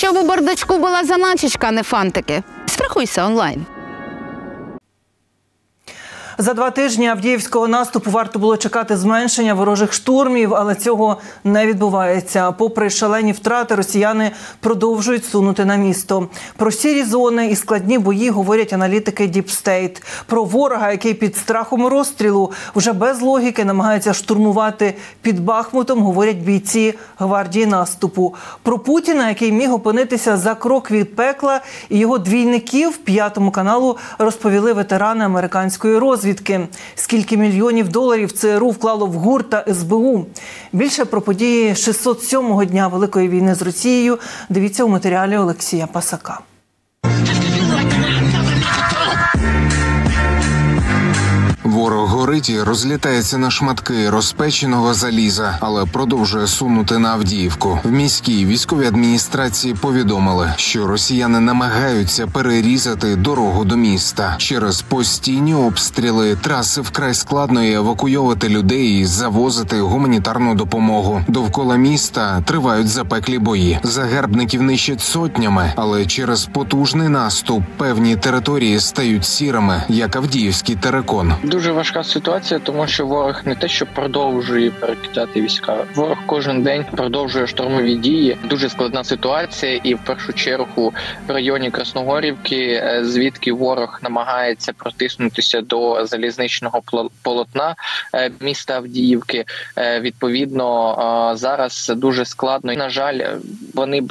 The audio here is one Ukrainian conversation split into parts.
Щоб у бардачку була заначечка, а не фантики. Страхуйся онлайн. За 2 тижні Авдіївського наступу варто було чекати зменшення ворожих штурмів, але цього не відбувається. Попри шалені втрати, росіяни продовжують сунути на місто. Про сірі зони і складні бої говорять аналітики Deep State. Про ворога, який під страхом розстрілу вже без логіки намагається штурмувати під Бахмутом, говорять бійці гвардії наступу. Про Путіна, який міг опинитися за крок від пекла, і його двійників П'ятому каналу розповіли ветерани американської розвідки. Скільки мільйонів доларів ЦРУ вклало в ГУР та СБУ. Більше про події 607-го дня Великої війни з Росією дивіться у матеріалі Олексія Пасака. Ворог горить і розлітається на шматки розпеченого заліза, але продовжує сунути на Авдіївку. В міській військовій адміністрації повідомили, що росіяни намагаються перерізати дорогу до міста. Через постійні обстріли траси вкрай складно евакуйовувати людей і завозити гуманітарну допомогу. Довкола міста тривають запеклі бої. Загарбників нищать сотнями, але через потужний наступ певні території стають сірими, як Авдіївський терикон. Дуже важка ситуація, тому що ворог не те, що продовжує перекидати війська. Ворог кожен день продовжує штурмові дії. Дуже складна ситуація, і в першу чергу в районі Красногорівки, звідки ворог намагається протиснутися до залізничного полотна міста Авдіївки. Відповідно, зараз дуже складно. На жаль, вони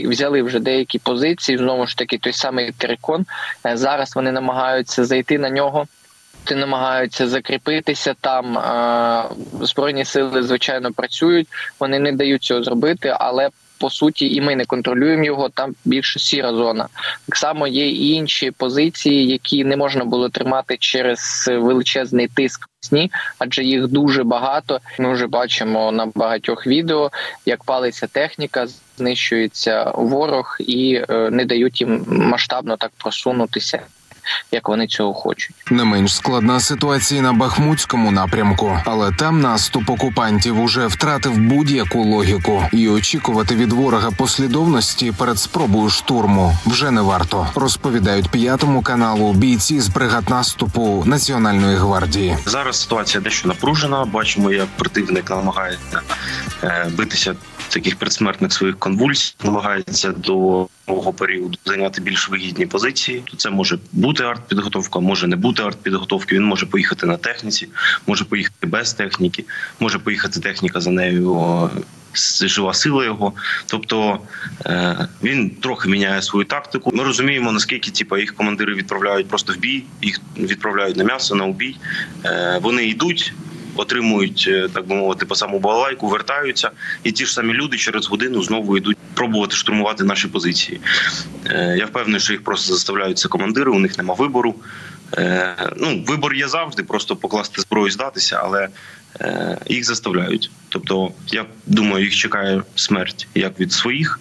взяли вже деякі позиції. Знову ж таки, той самий терикон. Зараз вони намагаються зайти на нього. Намагаються закріпитися там. Збройні сили, звичайно, працюють, вони не дають цього зробити, але по суті і ми не контролюємо його, там більше сіра зона. Так само є і інші позиції, які не можна було тримати через величезний тиск в сні, адже їх дуже багато. Ми вже бачимо на багатьох відео, як палиться техніка, знищується ворог і не дають їм масштабно так просунутися, як вони цього хочуть. Не менш складна ситуація на Бахмутському напрямку, але там наступ окупантів уже втратив будь-яку логіку. І очікувати від ворога послідовності перед спробою штурму вже не варто, розповідають П'ятому каналу бійці з бригад наступу Національної гвардії. Зараз ситуація дещо напружена, бачимо, як противник намагається битися в таких предсмертних своїх конвульсій, намагається до нового періоду зайняти більш вигідні позиції. Це може бути артпідготовка, може не бути артпідготовки. Він може поїхати на техніці, може поїхати без техніки, може поїхати техніка за нею, жива сила його. Тобто він трохи міняє свою тактику. Ми розуміємо, наскільки їх командири відправляють просто в бій, їх відправляють на м'ясо, на убій. Вони йдуть, отримують, так би мовити, по саму балалайку, вертаються, і ті ж самі люди через годину знову йдуть пробувати штурмувати наші позиції. Я впевнений, що їх просто заставляють це командири, у них нема вибору. Вибор є завжди, просто покласти зброю і здатися, але їх заставляють. Тобто, я думаю, їх чекає смерть як від своїх,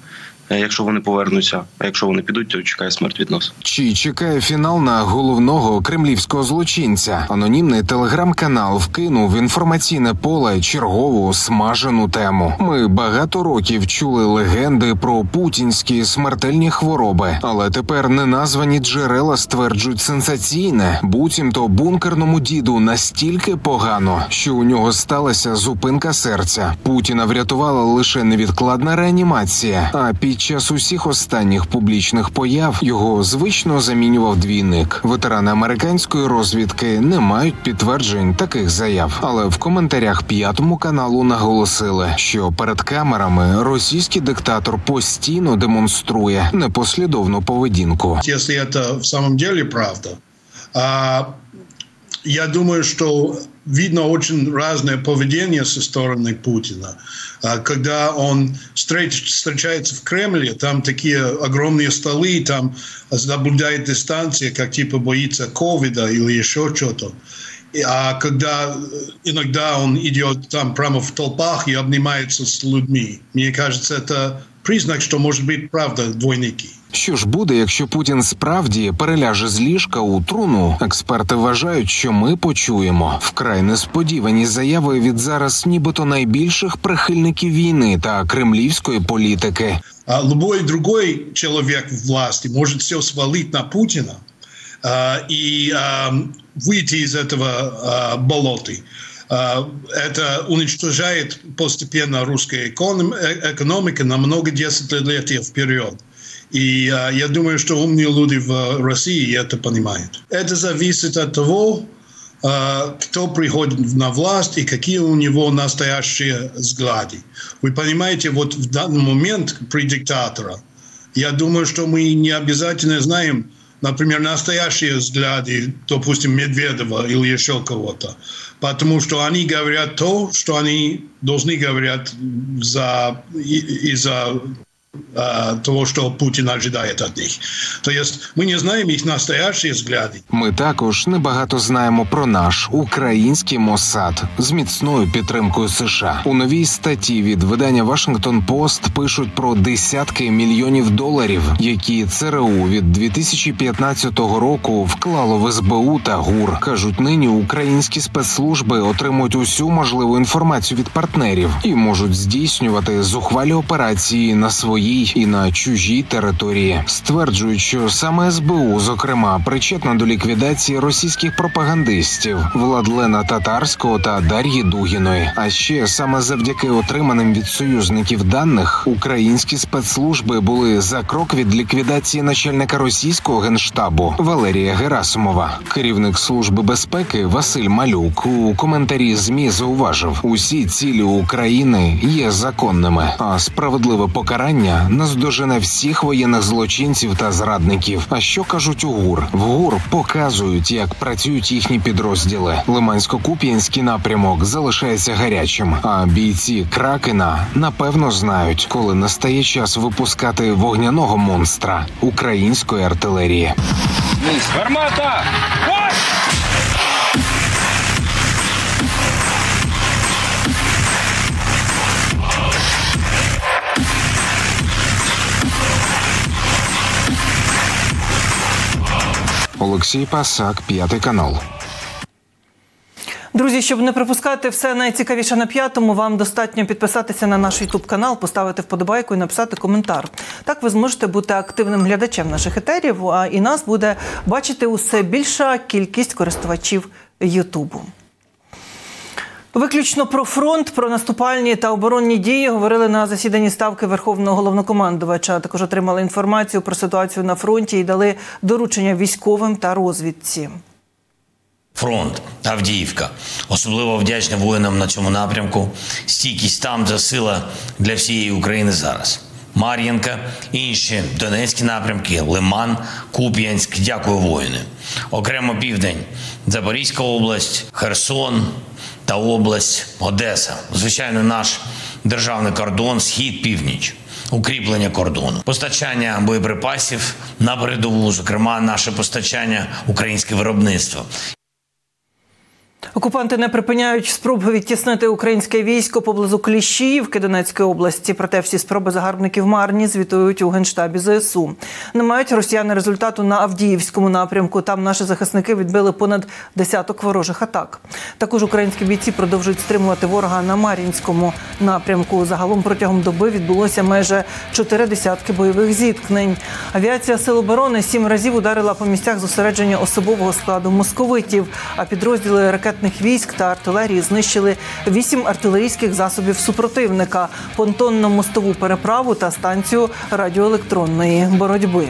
якщо вони повернуться, а якщо вони підуть, то чекає смерть від нас. Чи чекає фінал на головного кремлівського злочинця? Анонімний телеграм-канал вкинув в інформаційне поле чергову смажену тему. Ми багато років чули легенди про путінські смертельні хвороби, але тепер неназвані джерела стверджують сенсаційне. Буцімто бункерному діду настільки погано, що у нього сталася зупинка серця. Путіна врятувала лише невідкладна реанімація, а під час усіх останніх публічних появ його звично замінював двійник. Ветерани американської розвідки не мають підтверджень таких заяв. Але в коментарях П'ятому каналу наголосили, що перед камерами російський диктатор постійно демонструє непослідовну поведінку. Якщо це в самом деле правда, я думаю, что видно очень разное поведение со стороны Путина. Когда он встречается в Кремле, там такие огромные столы, там соблюдает дистанция, как типа боится ковида или еще что-то. А когда иногда он идет там прямо в толпах и обнимается с людьми, мне кажется, это признак, что, может быть, правда двойники. Що ж буде, якщо Путін справді переляже з ліжка у труну? Експерти вважають, що ми почуємо вкрай несподівані заяви від зараз нібито найбільших прихильників війни та кремлівської політики. Любой другой человек в власти может все свалить на Путина и выйти из этого болота. Это уничтожает постепенно русская экономика на много десятилетий вперед. И я думаю, что умные люди в России это понимают. Это зависит от того, кто приходит на власть и какие у него настоящие взгляды. Вы понимаете, вот в данный момент при диктаторе, я думаю, что мы не обязательно знаем, например, настоящие взгляды, допустим, Медведева или еще кого-то. Потому что они говорят то, что они должны говорить из-за того, що Путін ожидає від них. Тобто ми не знаємо їх настоящі взгляди. Ми також небагато знаємо про наш український Моссад з міцною підтримкою США. У новій статті від видання «Вашингтон-Пост» пишуть про десятки мільйонів доларів, які ЦРУ від 2015 року вклало в СБУ та ГУР. Кажуть, нині українські спецслужби отримують усю можливу інформацію від партнерів і можуть здійснювати зухвалі операції на своїй і на чужій території. Стверджують, що саме СБУ, зокрема, причетна до ліквідації російських пропагандистів Владлена Татарського та Дар'ї Дугіної. А ще саме завдяки отриманим від союзників даних українські спецслужби були за крок від ліквідації начальника російського генштабу Валерія Герасимова. Керівник Служби безпеки Василь Малюк у коментарі ЗМІ зауважив: усі цілі України є законними, а справедливе покарання наздожене всіх воєнних злочинців та зрадників. А що кажуть у ГУР? В ГУР показують, як працюють їхні підрозділи. Лимансько-Куп'янський напрямок залишається гарячим, а бійці Кракена напевно знають, коли настає час випускати вогняного монстра української артилерії. Гармата! Олексій Пасак, 5 канал. Друзі, щоб не пропускати все найцікавіше на П'ятому, вам достатньо підписатися на наш YouTube-канал, поставити вподобайку і написати коментар. Так ви зможете бути активним глядачем наших етерів, і нас буде бачити усе більша кількість користувачів YouTube. Виключно про фронт, про наступальні та оборонні дії говорили на засіданні Ставки Верховного Головнокомандувача. Також отримали інформацію про ситуацію на фронті і дали доручення військовим та розвідці. Фронт, Авдіївка. Особливо вдячний воїнам на цьому напрямку. Стійкість там – це сила для всієї України зараз. Мар'їнка, інші Донецькі напрямки, Лиман, Куп'янськ. Дякую, воїни. Окремо Південь, Запорізька область, Херсон та область Одеса. Звичайно, наш державний кордон, схід, північ. Укріплення кордону. Постачання боєприпасів на передову, зокрема, наше постачання українське виробництво. Окупанти не припиняють спроби відтіснити українське військо поблизу Кліщіївки Донецької області. Проте всі спроби загарбників марні, звітують у Генштабі ЗСУ. Не мають росіяни результату на Авдіївському напрямку. Там наші захисники відбили понад десяток ворожих атак. Також українські бійці продовжують стримувати ворога на Мар'їнському напрямку. Загалом протягом доби відбулося майже 4 десятки бойових зіткнень. Авіація Сил оборони 7 разів ударила по місцях зосередження особового складу московитів, а підрозділи ракетних військ та артилерії знищили 8 артилерійських засобів супротивника, понтонно-мостову переправу та станцію радіоелектронної боротьби.